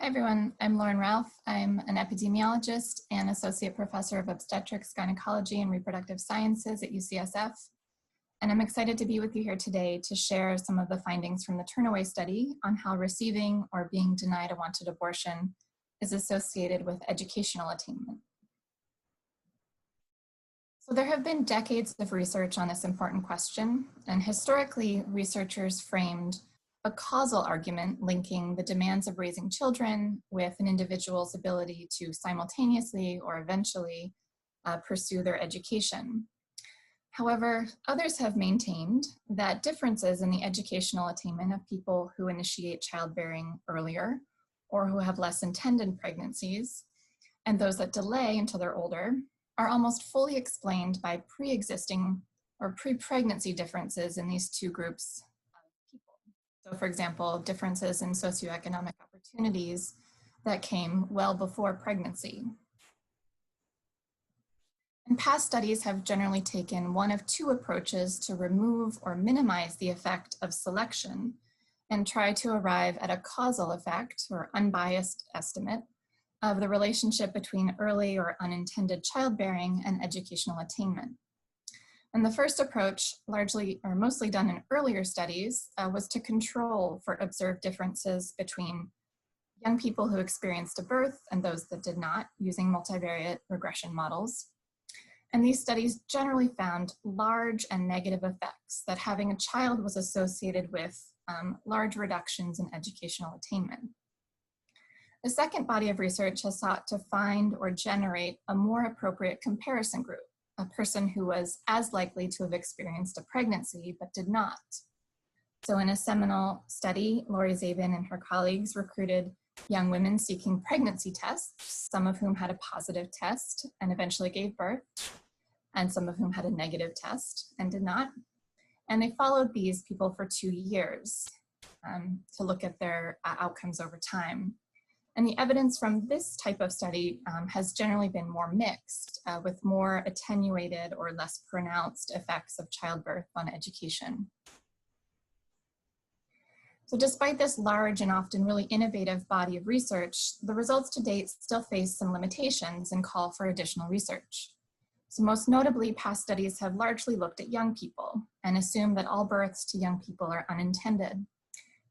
Hi everyone, I'm Lauren Ralph. I'm an epidemiologist and associate professor of obstetrics, gynecology, and reproductive sciences at UCSF. And I'm excited to be with you here today to share some of the findings from the Turnaway study on how receiving or being denied a wanted abortion is associated with educational attainment. So there have been decades of research on this important question, and historically researchers framed a causal argument linking the demands of raising children with an individual's ability to simultaneously or eventually pursue their education. However, others have maintained that differences in the educational attainment of people who initiate childbearing earlier or who have less intended pregnancies and those that delay until they're older are almost fully explained by pre-existing or pre-pregnancy differences in these two groups of people. So for example, differences in socioeconomic opportunities that came well before pregnancy. And past studies have generally taken one of two approaches to remove or minimize the effect of selection and try to arrive at a causal effect or unbiased estimate of the relationship between early or unintended childbearing and educational attainment. And the first approach, largely or mostly done in earlier studies, was to control for observed differences between young people who experienced a birth and those that did not, using multivariate regression models. And these studies generally found large and negative effects that having a child was associated with large reductions in educational attainment. The second body of research has sought to find or generate a more appropriate comparison group, a person who was as likely to have experienced a pregnancy but did not. So in a seminal study, Lori Zabin and her colleagues recruited young women seeking pregnancy tests, some of whom had a positive test and eventually gave birth, and some of whom had a negative test and did not. And they followed these people for 2 years to look at their outcomes over time. And the evidence from this type of study has generally been more mixed, with more attenuated or less pronounced effects of childbirth on education. So despite this large and often really innovative body of research, the results to date still face some limitations and call for additional research. So most notably, past studies have largely looked at young people and assumed that all births to young people are unintended.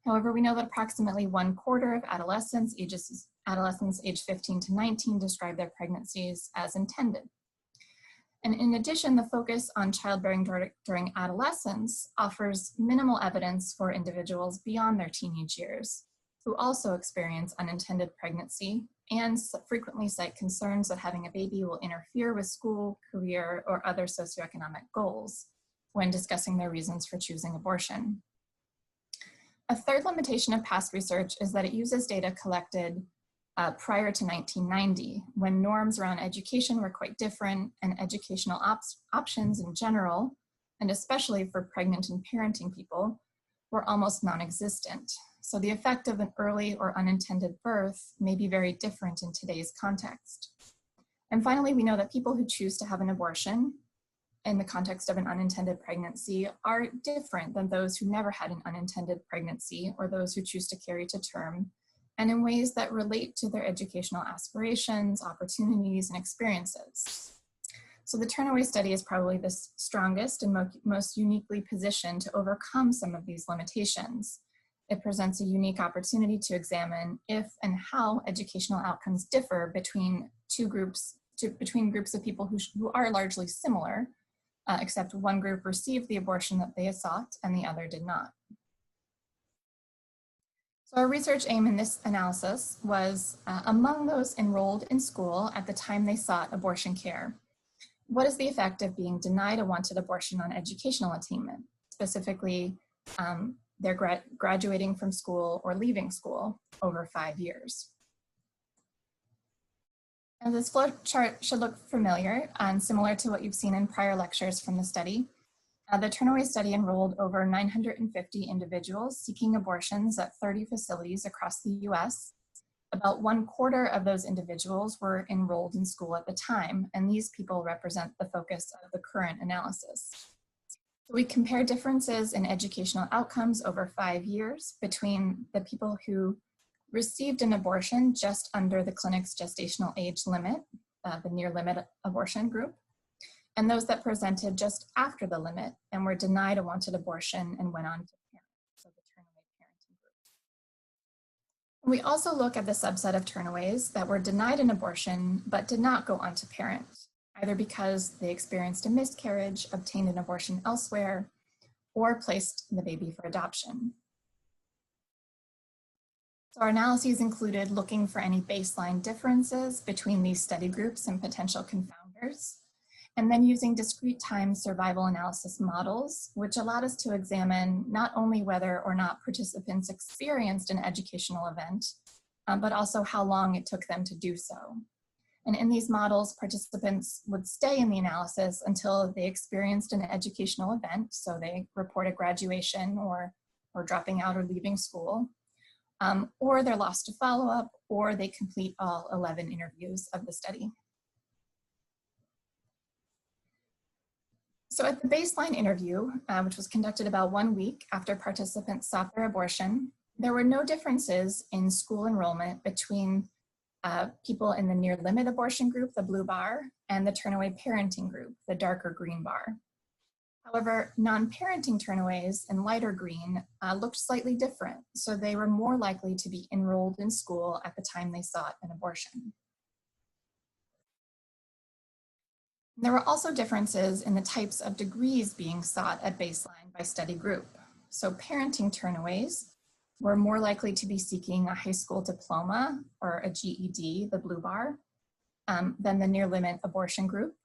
However, we know that approximately 1/4 of adolescents aged 15 to 19 describe their pregnancies as intended. And in addition, the focus on childbearing during adolescence offers minimal evidence for individuals beyond their teenage years who also experience unintended pregnancy and frequently cite concerns that having a baby will interfere with school, career, or other socioeconomic goals when discussing their reasons for choosing abortion. A third limitation of past research is that it uses data collected prior to 1990, when norms around education were quite different and educational options in general, and especially for pregnant and parenting people, were almost non-existent. So the effect of an early or unintended birth may be very different in today's context. And finally, we know that people who choose to have an abortion in the context of an unintended pregnancy are different than those who never had an unintended pregnancy or those who choose to carry to term, and in ways that relate to their educational aspirations, opportunities, and experiences. So the Turnaway study is probably the strongest and most uniquely positioned to overcome some of these limitations. It presents a unique opportunity to examine if and how educational outcomes differ between groups of people who are largely similar, except one group received the abortion that they had sought and the other did not. So our research aim in this analysis was among those enrolled in school at the time they sought abortion care. What is the effect of being denied a wanted abortion on educational attainment? Specifically, they're graduating from school or leaving school over 5 years. Now this flow chart should look familiar and similar to what you've seen in prior lectures from the study. The Turnaway study enrolled over 950 individuals seeking abortions at 30 facilities across the US. About 1/4 of those individuals were enrolled in school at the time, and these people represent the focus of the current analysis. So we compare differences in educational outcomes over 5 years between the people who received an abortion just under the clinic's gestational age limit, the near limit abortion group, and those that presented just after the limit and were denied a wanted abortion and went on to parent, so the Turnaway parenting group. We also look at the subset of turnaways that were denied an abortion but did not go on to parent, either because they experienced a miscarriage, obtained an abortion elsewhere, or placed the baby for adoption. So our analyses included looking for any baseline differences between these study groups and potential confounders, and then using discrete time survival analysis models, which allowed us to examine not only whether or not participants experienced an educational event, but also how long it took them to do so. And in these models, participants would stay in the analysis until they experienced an educational event, so they report a graduation or dropping out or leaving school, or they're lost to follow-up, or they complete all 11 interviews of the study. So at the baseline interview, which was conducted about 1 week after participants sought their abortion, there were no differences in school enrollment between people in the near limit abortion group, the blue bar, and the Turnaway parenting group, the darker green bar. However, non-parenting turnaways in lighter green looked slightly different, so they were more likely to be enrolled in school at the time they sought an abortion. There were also differences in the types of degrees being sought at baseline by study group. So parenting turnaways were more likely to be seeking a high school diploma or a GED, the blue bar, than the near limit abortion group.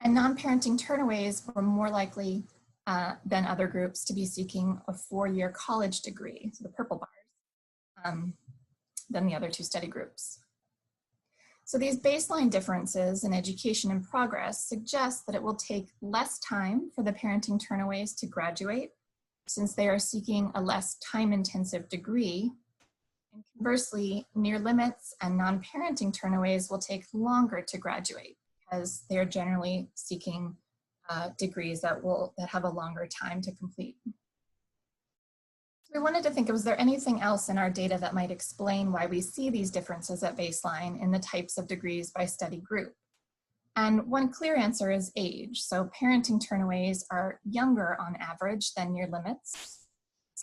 And non-parenting turnaways were more likely than other groups to be seeking a 4-year college degree, so the purple bars, than the other 2 study groups. So these baseline differences in education and progress suggest that it will take less time for the parenting turnaways to graduate, since they are seeking a less time-intensive degree. And conversely, near limits and non-parenting turnaways will take longer to graduate, because they are generally seeking degrees that have a longer time to complete. So we wanted to think, was there anything else in our data that might explain why we see these differences at baseline in the types of degrees by study group? And one clear answer is age. So parenting turnaways are younger on average than near limits,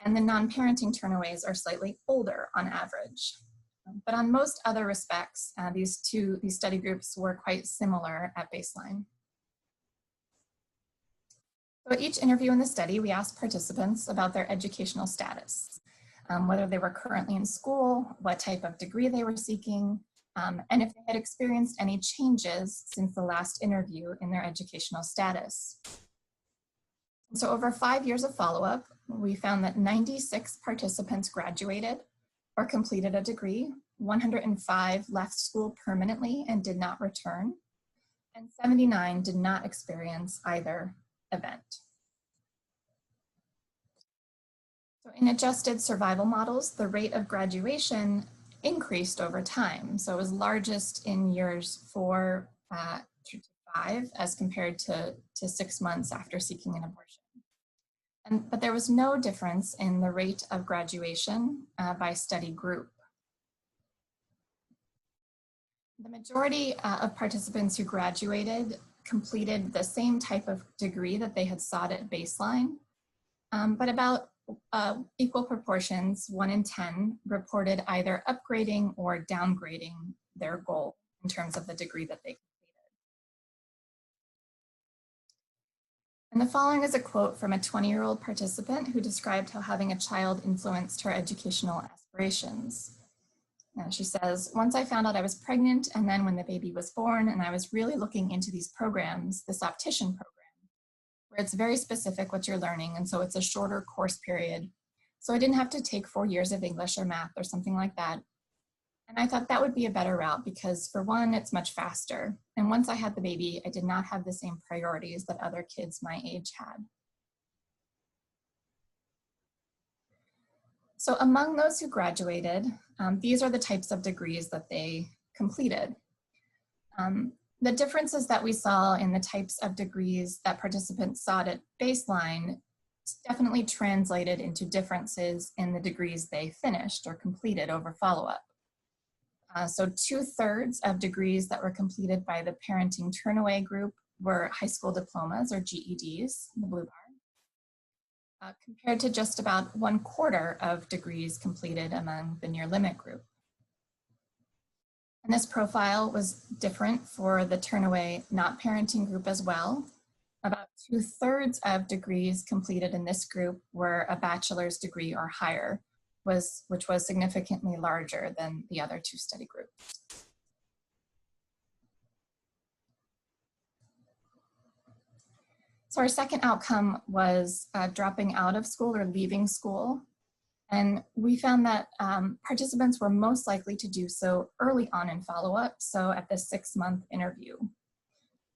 and the non-parenting turnaways are slightly older on average. But on most other respects, these study groups were quite similar at baseline. So at each interview in the study, we asked participants about their educational status, whether they were currently in school, what type of degree they were seeking, and if they had experienced any changes since the last interview in their educational status. So over 5 years of follow-up, we found that 96 participants graduated or completed a degree, 105 left school permanently and did not return, and 79 did not experience either event. So in adjusted survival models, the rate of graduation increased over time. So it was largest in years 4 to 5 as compared to 6 months after seeking an abortion. But there was no difference in the rate of graduation by study group. The majority of participants who graduated completed the same type of degree that they had sought at baseline, but about equal proportions, 1 in 10, reported either upgrading or downgrading their goal in terms of the degree that they completed. And the following is a quote from a 20-year-old participant who described how having a child influenced her educational aspirations. She says, "Once I found out I was pregnant, and then when the baby was born, and I was really looking into these programs, this optician program, where it's very specific what you're learning, and so it's a shorter course period. So I didn't have to take 4 years of English or math or something like that. And I thought that would be a better route because, for one, it's much faster. And once I had the baby, I did not have the same priorities that other kids my age had." So among those who graduated, these are the types of degrees that they completed. The differences that we saw in the types of degrees that participants sought at baseline definitely translated into differences in the degrees they finished or completed over follow-up. So 2/3 of degrees that were completed by the Parenting Turnaway group were high school diplomas or GEDs, the blue bar, compared to just about 1/4 of degrees completed among the near limit group. And this profile was different for the Turnaway not parenting group as well. About 2/3 of degrees completed in this group were a bachelor's degree or higher, which was significantly larger than the other two study groups. So our second outcome was dropping out of school or leaving school. And we found that participants were most likely to do so early on in follow-up, so at the 6-month interview.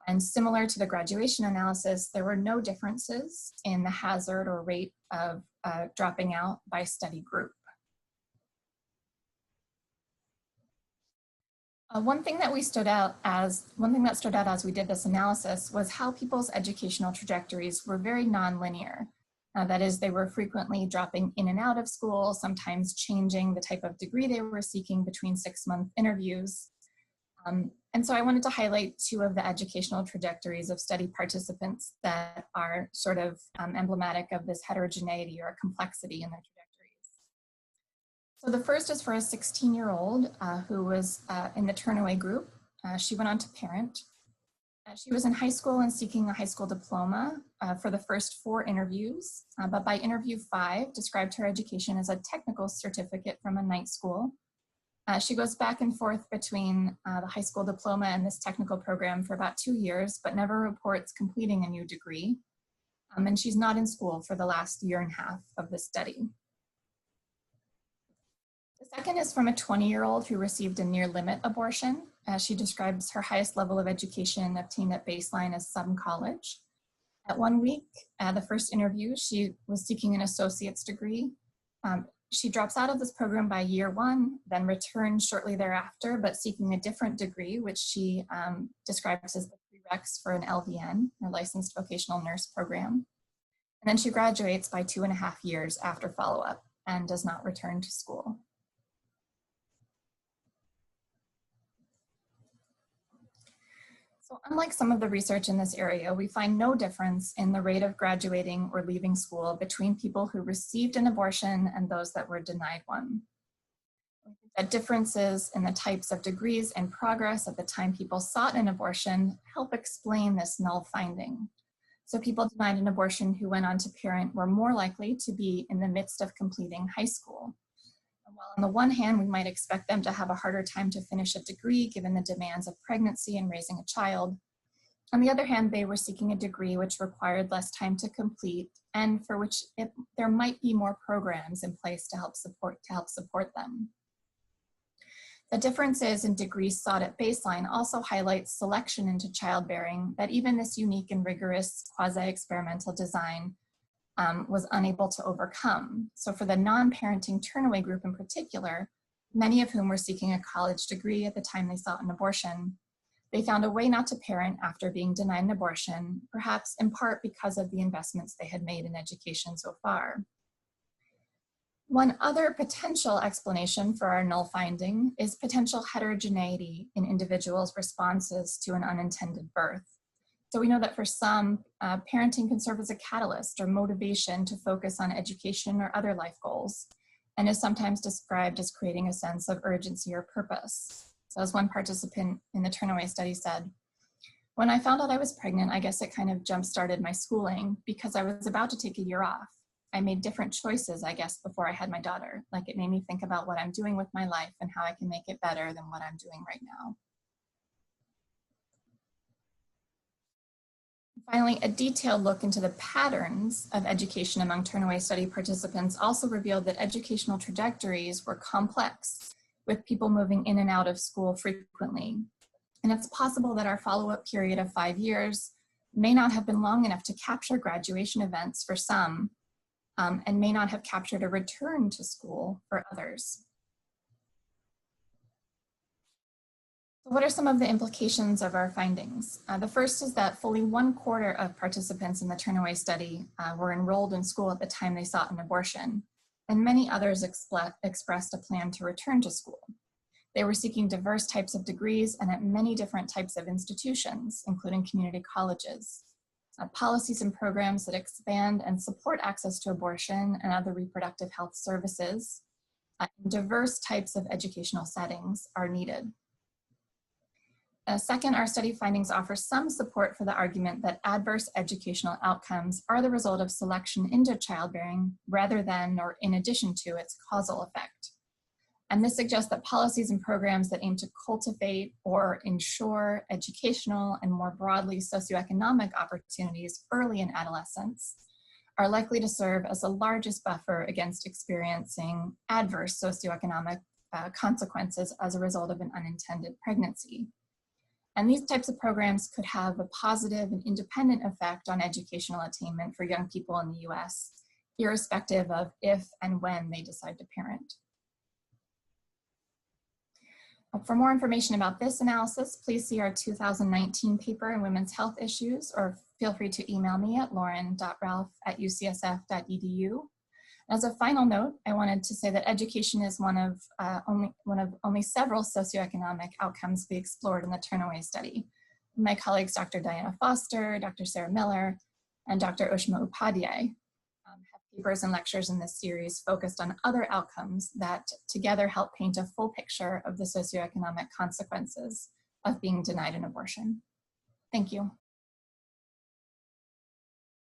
And similar to the graduation analysis, there were no differences in the hazard or rate of dropping out by study group. One thing that stood out as we did this analysis was how people's educational trajectories were very nonlinear. That is, they were frequently dropping in and out of school, sometimes changing the type of degree they were seeking between 6-month interviews. And so I wanted to highlight 2 of the educational trajectories of study participants that are sort of emblematic of this heterogeneity or complexity in their trajectories. So the first is for a 16-year-old who was in the Turnaway group. She went on to parent. She was in high school and seeking a high school diploma for the first 4 interviews, but by interview 5, described her education as a technical certificate from a night school. She goes back and forth between the high school diploma and this technical program for about 2 years, but never reports completing a new degree. And she's not in school for the last 1.5 years of the study. The second is from a 20-year-old who received a near limit abortion. She describes her highest level of education obtained at baseline as some college. At 1 week, the first interview, she was seeking an associate's degree. She drops out of this program by year 1, then returns shortly thereafter, but seeking a different degree, which she describes as the prereqs for an LVN, a licensed vocational nurse program. And then she graduates by 2.5 years after follow-up and does not return to school. So unlike some of the research in this area, we find no difference in the rate of graduating or leaving school between people who received an abortion and those that were denied one. We think that differences in the types of degrees and progress at the time people sought an abortion help explain this null finding. So people denied an abortion who went on to parent were more likely to be in the midst of completing high school. While on the one hand, we might expect them to have a harder time to finish a degree given the demands of pregnancy and raising a child, on the other hand, they were seeking a degree which required less time to complete and for which there might be more programs in place to help support them. The differences in degrees sought at baseline also highlights selection into childbearing that even this unique and rigorous quasi-experimental design was unable to overcome. So for the non-parenting Turnaway group in particular, many of whom were seeking a college degree at the time they sought an abortion, they found a way not to parent after being denied an abortion, perhaps in part because of the investments they had made in education so far. One other potential explanation for our null finding is potential heterogeneity in individuals' responses to an unintended birth. So we know that for some, parenting can serve as a catalyst or motivation to focus on education or other life goals, and is sometimes described as creating a sense of urgency or purpose. So as one participant in the Turnaway study said, "When I found out I was pregnant, I guess it kind of jump-started my schooling because I was about to take a year off. I made different choices, I guess, before I had my daughter. Like it made me think about what I'm doing with my life and how I can make it better than what I'm doing right now." Finally, a detailed look into the patterns of education among Turnaway study participants also revealed that educational trajectories were complex, with people moving in and out of school frequently. And it's possible that our follow-up period of 5 years may not have been long enough to capture graduation events for some, and may not have captured a return to school for others. What are some of the implications of our findings? The first is that fully 1/4 of participants in the Turnaway study were enrolled in school at the time they sought an abortion, and many others expressed a plan to return to school. They were seeking diverse types of degrees and at many different types of institutions, including community colleges. Policies and programs that expand and support access to abortion and other reproductive health services in diverse types of educational settings are needed. Second, our study findings offer some support for the argument that adverse educational outcomes are the result of selection into childbearing rather than or in addition to its causal effect. And this suggests that policies and programs that aim to cultivate or ensure educational and more broadly socioeconomic opportunities early in adolescence are likely to serve as the largest buffer against experiencing adverse socioeconomic consequences as a result of an unintended pregnancy. And these types of programs could have a positive and independent effect on educational attainment for young people in the US, irrespective of if and when they decide to parent. For more information about this analysis, please see our 2019 paper in Women's Health Issues, or feel free to email me at lauren.ralph@ucsf.edu. As a final note, I wanted to say that education is one of only several socioeconomic outcomes we explored in the Turnaway study. My colleagues, Dr. Diana Foster, Dr. Sarah Miller, and Dr. Ushma Upadhyay have papers and lectures in this series focused on other outcomes that together help paint a full picture of the socioeconomic consequences of being denied an abortion. Thank you.